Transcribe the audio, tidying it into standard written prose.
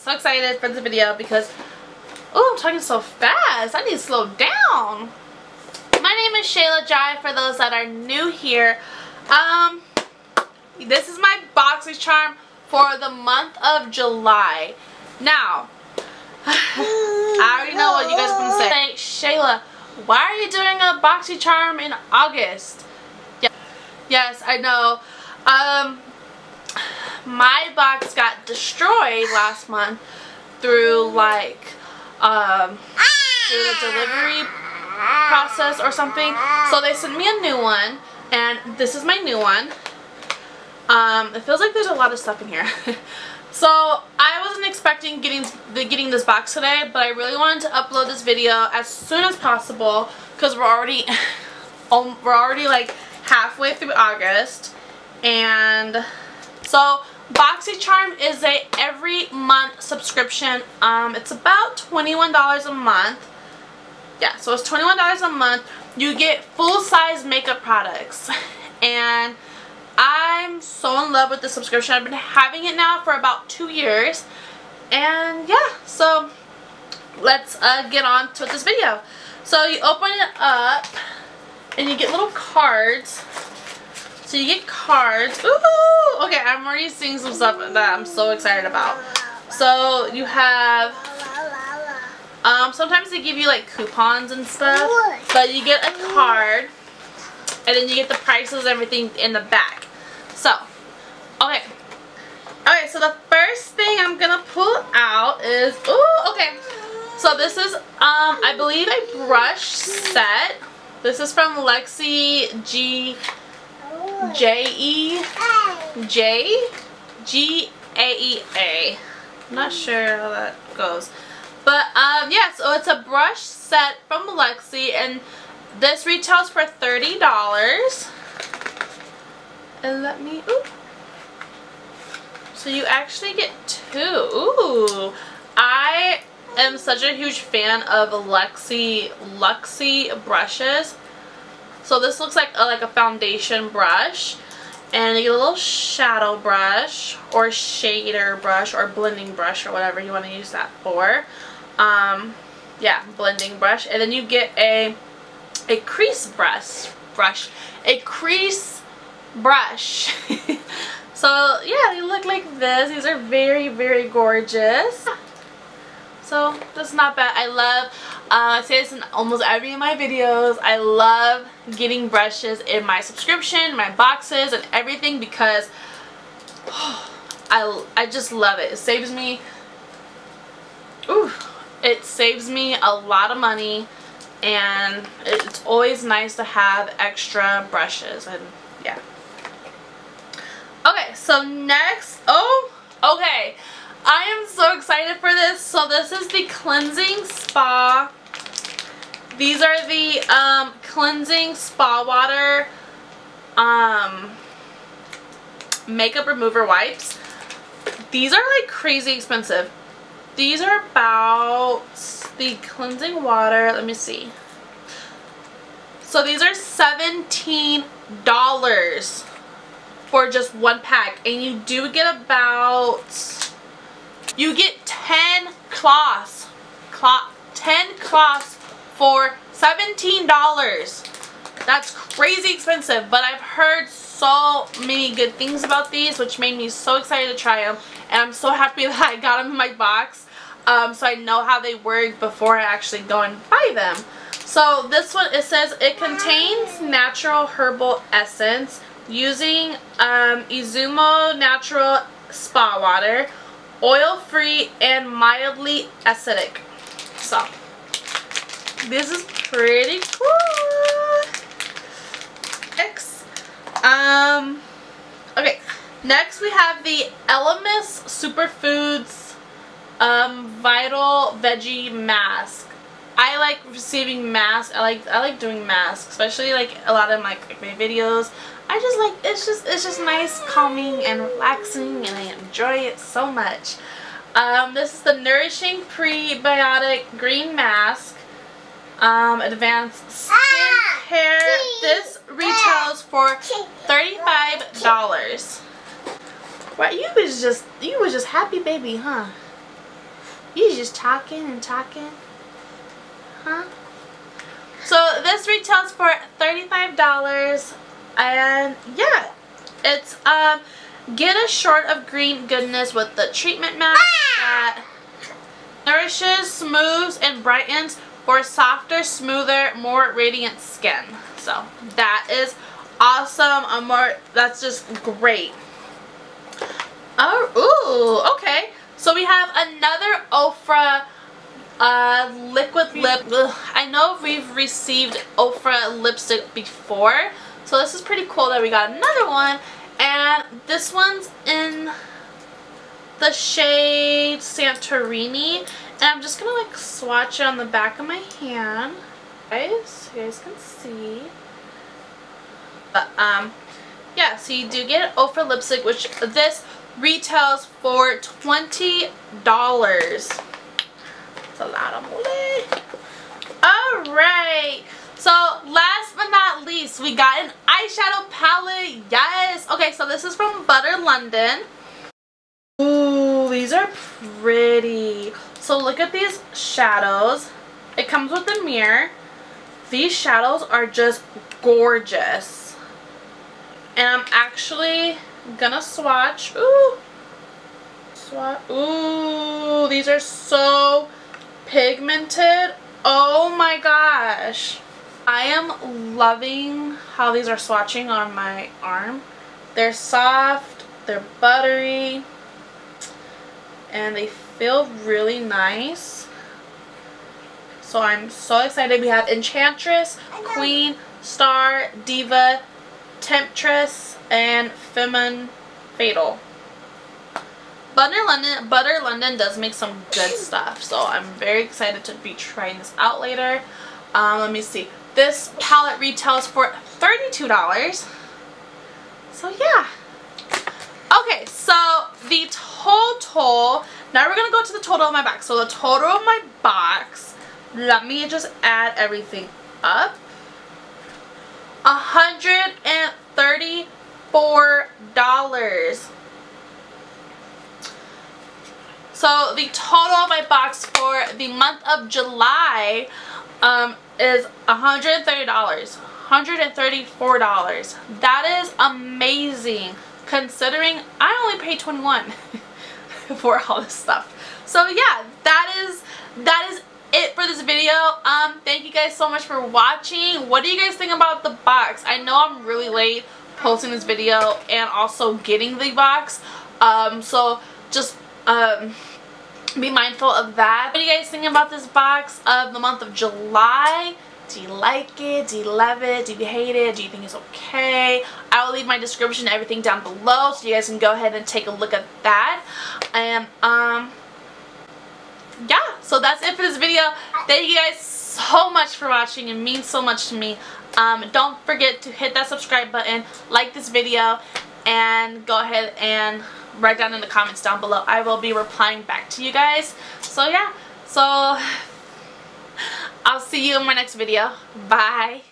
so excited for this video because, oh, I'm talking so fast. I need to slow down. My name is Shayla Jai for those that are new here. This is my Boxycharm for the month of July. Now, I already know what you guys are going to say. Shayla, why are you doing a Boxycharm in August? Yes, I know. My box got destroyed last month through like through the delivery process or something. So they sent me a new one, and this is my new one. It feels like there's a lot of stuff in here. So I wasn't expecting getting this box today, but I really wanted to upload this video as soon as possible because we're already like halfway through August. And so Boxycharm is a every month subscription. It's about $21 a month. Yeah, so it's $21 a month. You get full-size makeup products, and I'm so in love with the subscription. I've been having it now for about 2 years, and yeah, so let's get on to this video. So you open it up and you get little cards. So you get cards. Ooh! Okay, I'm already seeing some stuff that I'm so excited about. So you have, sometimes they give you like coupons and stuff, but you get a card, and then you get the prices and everything in the back. So, okay, so the first thing I'm gonna pull out is, ooh, okay, so this is, I believe a brush set. This is from Lexi G-A-E-A. I'm not sure how that goes. But, yeah, so it's a brush set from Lexi, and this retails for $30. And let me, ooh. So you actually get two. Ooh. I am such a huge fan of Luxie brushes. So this looks like a foundation brush, and you get a little shadow brush or shader brush or blending brush or whatever you want to use that for. Yeah, blending brush, and then you get a crease brush, a crease brush. So yeah, they look like this. These are very, very gorgeous. So that's not bad. I love, I say this in almost every of my videos, I love getting brushes in my subscription, my boxes, and everything because I just love it. It saves me, it saves me a lot of money, and it's always nice to have extra brushes, and yeah. Okay, so next, okay. I am so excited for this. So this is the Cleansing Spa. These are the Cleansing Spa Water makeup remover wipes. These are like crazy expensive. These are about, the cleansing water, let me see. So these are $17 for just one pack, and you do get about, you get 10 cloths. 10 cloths for $17. That's crazy expensive, but I've heard so many good things about these, which made me so excited to try them, and I'm so happy that I got them in my box, so I know how they work before I actually go and buy them. So this one, it says it contains natural herbal essence using Izumo natural spa water, oil-free and mildly acidic. So this is pretty cool. Okay, next we have the Elemis Superfoods Vital Veggie Mask. I like receiving masks. I like doing masks, especially like a lot of my videos. I just like, it's just nice, calming and relaxing, and I enjoy it so much. This is the Nourishing Prebiotic Green Mask, Advanced Skincare. This retails for $35. Wow, you was just happy baby, huh? You just talking and talking. Huh? So this retails for $35. And yeah, it's get a short of green goodness with the treatment mask that nourishes, smooths, and brightens for softer, smoother, more radiant skin. So that is awesome. That's just great. Oh, ooh, okay. So we have another Ofra liquid lip. Ugh, I know we've received Ofra lipstick before, so this is pretty cool that we got another one. And this one's in the shade Santorini, and I'm just gonna like swatch it on the back of my hand, guys. You guys can see. But yeah, so you do get an Ofra lipstick, which this retails for $20. That's a lot of money. Alright, so last but not least, we got an eyeshadow palette. Yes. Okay, so this is from Butter London. Ooh, these are pretty. So look at these shadows. It comes with a mirror. These shadows are just gorgeous. And I'm actually gonna swatch. Ooh. Ooh, these are so pigmented. Oh my gosh. I am loving how these are swatching on my arm. They're soft, they're buttery, and they feel really nice. So I'm so excited. We have Enchantress, Queen, Star, Diva, Temptress, and Femme Fatal. Butter London does make some good stuff, so I'm very excited to be trying this out later. Let me see. This palette retails for $32. So yeah. Okay, so the total, now we're going to go to the total of my box. So the total of my box, let me just add everything up. $134. So the total of my box for the month of July is $130. $134. That is amazing, considering I only paid $21 for all this stuff. So yeah, that is it for this video. Thank you guys so much for watching. What do you guys think about the box? I know I'm really late posting this video and also getting the box, so just be mindful of that. What do you guys think about this box of the month of July? Do you like it? Do you love it? Do you hate it? Do you think it's okay? I will leave my description and everything down below so you guys can go ahead and take a look at that. And yeah, so that's it for this video. Thank you guys so much for watching. It means so much to me. Don't forget to hit that subscribe button, like this video, and go ahead and write down in the comments down below. I will be replying back to you guys. So yeah, so I'll see you in my next video. Bye.